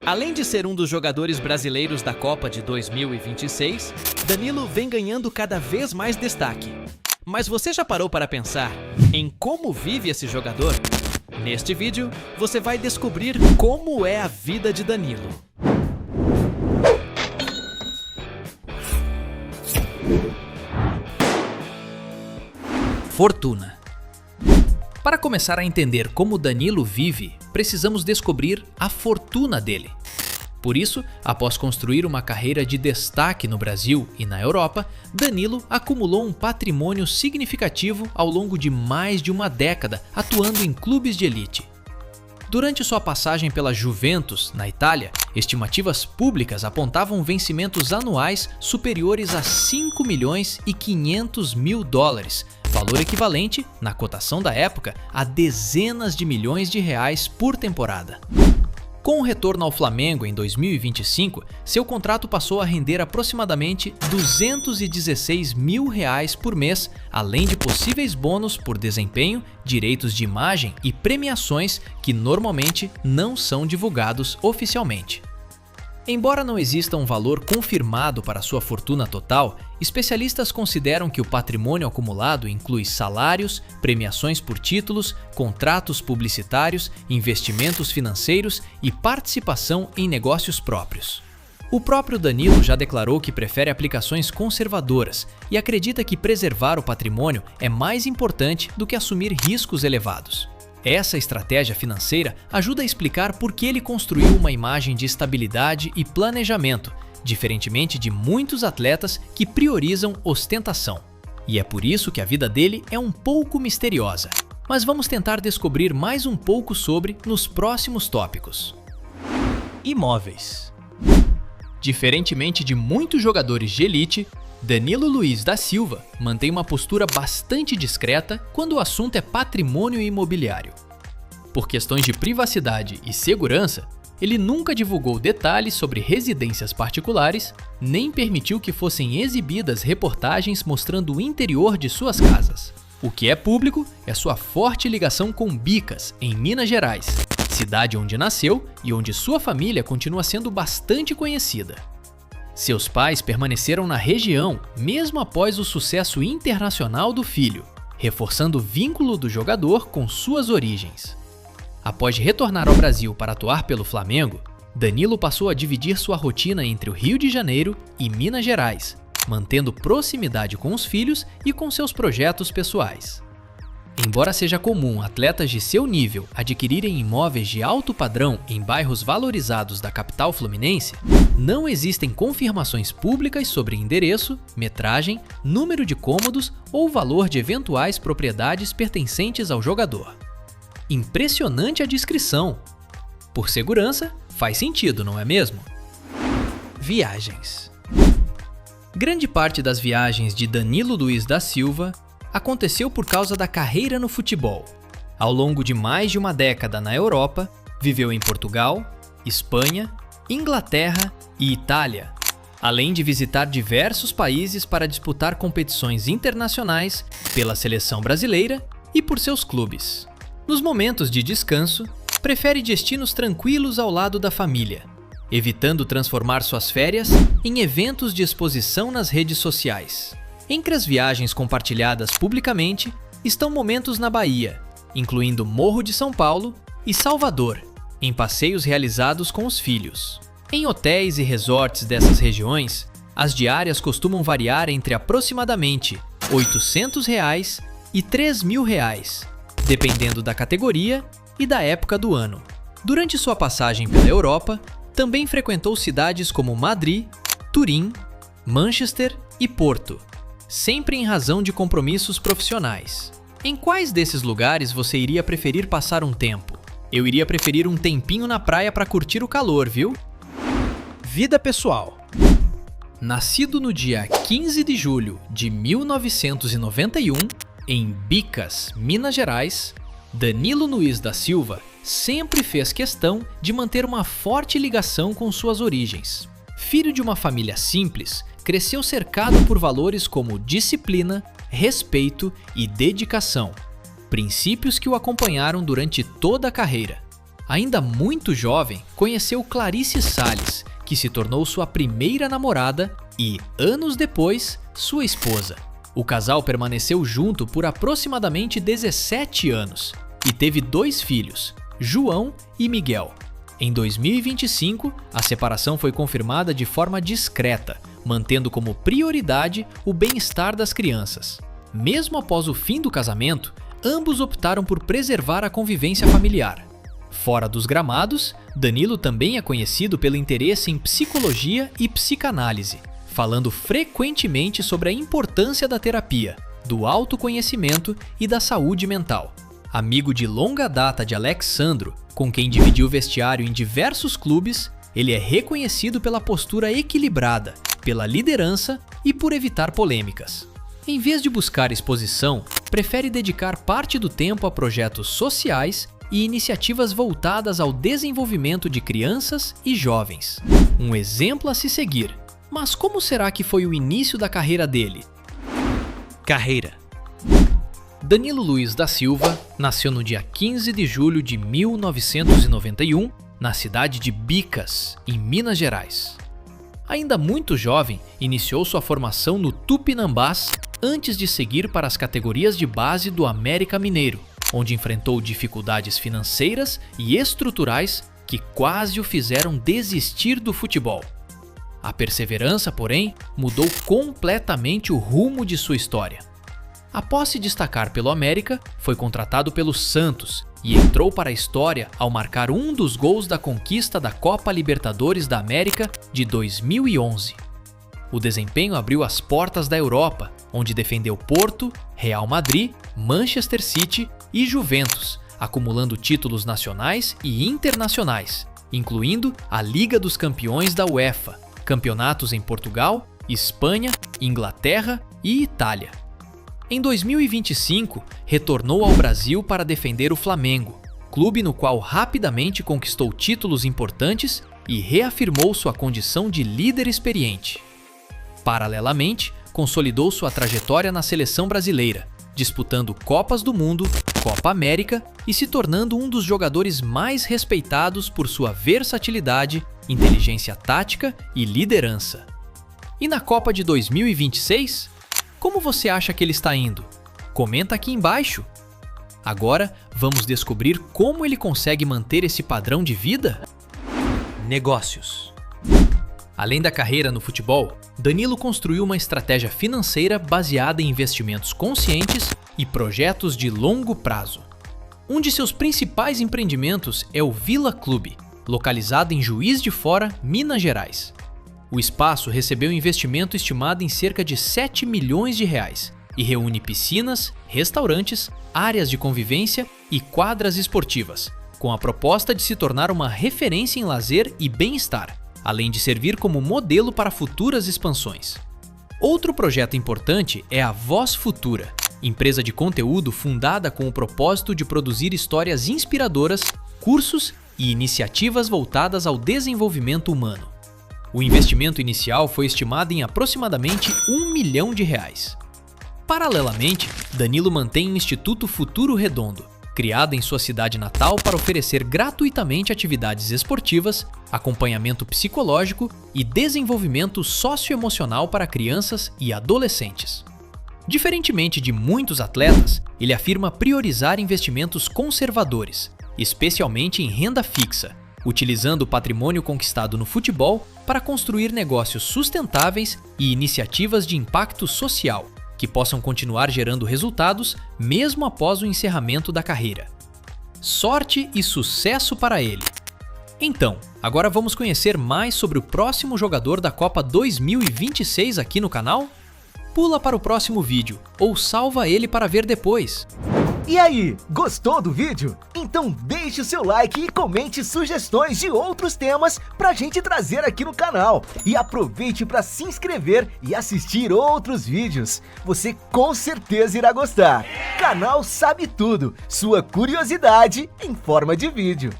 Além de ser um dos jogadores brasileiros da Copa de 2026, Danilo vem ganhando cada vez mais destaque. Mas você já parou para pensar em como vive esse jogador? Neste vídeo, você vai descobrir como é a vida de Danilo. Fortuna. Para começar a entender como Danilo vive, precisamos descobrir a fortuna dele. Por isso, após construir uma carreira de destaque no Brasil e na Europa, Danilo acumulou um patrimônio significativo ao longo de mais de uma década, atuando em clubes de elite. Durante sua passagem pela Juventus, na Itália, estimativas públicas apontavam vencimentos anuais superiores a 5 milhões e 500 mil dólares, valor equivalente, na cotação da época, a dezenas de milhões de reais por temporada. Com o retorno ao Flamengo em 2025, seu contrato passou a render aproximadamente 216 mil reais por mês, além de possíveis bônus por desempenho, direitos de imagem e premiações que normalmente não são divulgados oficialmente. Embora não exista um valor confirmado para sua fortuna total, especialistas consideram que o patrimônio acumulado inclui salários, premiações por títulos, contratos publicitários, investimentos financeiros e participação em negócios próprios. O próprio Danilo já declarou que prefere aplicações conservadoras e acredita que preservar o patrimônio é mais importante do que assumir riscos elevados. Essa estratégia financeira ajuda a explicar por que ele construiu uma imagem de estabilidade e planejamento, diferentemente de muitos atletas que priorizam ostentação. E é por isso que a vida dele é um pouco misteriosa. Mas vamos tentar descobrir mais um pouco sobre nos próximos tópicos. Imóveis. Diferentemente de muitos jogadores de elite, Danilo Luiz da Silva mantém uma postura bastante discreta quando o assunto é patrimônio imobiliário. Por questões de privacidade e segurança, ele nunca divulgou detalhes sobre residências particulares, nem permitiu que fossem exibidas reportagens mostrando o interior de suas casas. O que é público é sua forte ligação com Bicas, em Minas Gerais, cidade onde nasceu e onde sua família continua sendo bastante conhecida. Seus pais permaneceram na região mesmo após o sucesso internacional do filho, reforçando o vínculo do jogador com suas origens. Após retornar ao Brasil para atuar pelo Flamengo, Danilo passou a dividir sua rotina entre o Rio de Janeiro e Minas Gerais, mantendo proximidade com os filhos e com seus projetos pessoais. Embora seja comum atletas de seu nível adquirirem imóveis de alto padrão em bairros valorizados da capital fluminense, não existem confirmações públicas sobre endereço, metragem, número de cômodos ou valor de eventuais propriedades pertencentes ao jogador. Impressionante a descrição! Por segurança, faz sentido, não é mesmo? Viagens. Grande parte das viagens de Danilo Luiz da Silva aconteceu por causa da carreira no futebol. Ao longo de mais de uma década na Europa, viveu em Portugal, Espanha, Inglaterra e Itália, além de visitar diversos países para disputar competições internacionais pela seleção brasileira e por seus clubes. Nos momentos de descanso, prefere destinos tranquilos ao lado da família, evitando transformar suas férias em eventos de exposição nas redes sociais. Entre as viagens compartilhadas publicamente estão momentos na Bahia, incluindo Morro de São Paulo e Salvador, em passeios realizados com os filhos. Em hotéis e resorts dessas regiões, as diárias costumam variar entre aproximadamente R$ 800 e R$ 3.000, dependendo da categoria e da época do ano. Durante sua passagem pela Europa, também frequentou cidades como Madrid, Turim, Manchester e Porto, sempre em razão de compromissos profissionais. Em quais desses lugares você iria preferir passar um tempo? Eu iria preferir um tempinho na praia para curtir o calor, viu? Vida pessoal. Nascido no dia 15 de julho de 1991, em Bicas, Minas Gerais, Danilo Luiz da Silva sempre fez questão de manter uma forte ligação com suas origens. Filho de uma família simples, cresceu cercado por valores como disciplina, respeito e dedicação, princípios que o acompanharam durante toda a carreira. Ainda muito jovem, conheceu Clarice Salles, que se tornou sua primeira namorada e, anos depois, sua esposa. O casal permaneceu junto por aproximadamente 17 anos e teve 2 filhos, João e Miguel. Em 2025, a separação foi confirmada de forma discreta, mantendo como prioridade o bem-estar das crianças. Mesmo após o fim do casamento, ambos optaram por preservar a convivência familiar. Fora dos gramados, Danilo também é conhecido pelo interesse em psicologia e psicanálise, falando frequentemente sobre a importância da terapia, do autoconhecimento e da saúde mental. Amigo de longa data de Alex Sandro, com quem dividiu vestiário em diversos clubes, ele é reconhecido pela postura equilibrada, pela liderança e por evitar polêmicas. Em vez de buscar exposição, prefere dedicar parte do tempo a projetos sociais e iniciativas voltadas ao desenvolvimento de crianças e jovens. Um exemplo a se seguir. Mas como será que foi o início da carreira dele? Carreira. Danilo Luiz da Silva nasceu no dia 15 de julho de 1991, na cidade de Bicas, em Minas Gerais. Ainda muito jovem, iniciou sua formação no Tupinambás antes de seguir para as categorias de base do América Mineiro, onde enfrentou dificuldades financeiras e estruturais que quase o fizeram desistir do futebol. A perseverança, porém, mudou completamente o rumo de sua história. Após se destacar pelo América, foi contratado pelo Santos e entrou para a história ao marcar um dos gols da conquista da Copa Libertadores da América de 2011. O desempenho abriu as portas da Europa, onde defendeu Porto, Real Madrid, Manchester City e Juventus, acumulando títulos nacionais e internacionais, incluindo a Liga dos Campeões da UEFA, campeonatos em Portugal, Espanha, Inglaterra e Itália. Em 2025, retornou ao Brasil para defender o Flamengo, clube no qual rapidamente conquistou títulos importantes e reafirmou sua condição de líder experiente. Paralelamente, consolidou sua trajetória na seleção brasileira, disputando Copas do Mundo, Copa América e se tornando um dos jogadores mais respeitados por sua versatilidade, inteligência tática e liderança. E na Copa de 2026? Como você acha que ele está indo? Comenta aqui embaixo! Agora, vamos descobrir como ele consegue manter esse padrão de vida? Negócios. Além da carreira no futebol, Danilo construiu uma estratégia financeira baseada em investimentos conscientes e projetos de longo prazo. Um de seus principais empreendimentos é o Vila Clube, localizado em Juiz de Fora, Minas Gerais. O espaço recebeu um investimento estimado em cerca de 7 milhões de reais e reúne piscinas, restaurantes, áreas de convivência e quadras esportivas, com a proposta de se tornar uma referência em lazer e bem-estar, além de servir como modelo para futuras expansões. Outro projeto importante é a Voz Futura, empresa de conteúdo fundada com o propósito de produzir histórias inspiradoras, cursos e iniciativas voltadas ao desenvolvimento humano. O investimento inicial foi estimado em aproximadamente R$1 milhão. Paralelamente, Danilo mantém o Instituto Futuro Redondo, criado em sua cidade natal para oferecer gratuitamente atividades esportivas, acompanhamento psicológico e desenvolvimento socioemocional para crianças e adolescentes. Diferentemente de muitos atletas, ele afirma priorizar investimentos conservadores, especialmente em renda fixa, utilizando o patrimônio conquistado no futebol para construir negócios sustentáveis e iniciativas de impacto social, que possam continuar gerando resultados mesmo após o encerramento da carreira. Sorte e sucesso para ele! Então, agora vamos conhecer mais sobre o próximo jogador da Copa 2026 aqui no canal? Pula para o próximo vídeo ou salva ele para ver depois. E aí, gostou do vídeo? Então deixe o seu like e comente sugestões de outros temas pra gente trazer aqui no canal. E aproveite para se inscrever e assistir outros vídeos. Você com certeza irá gostar. Canal Sabe Tudo, sua curiosidade em forma de vídeo.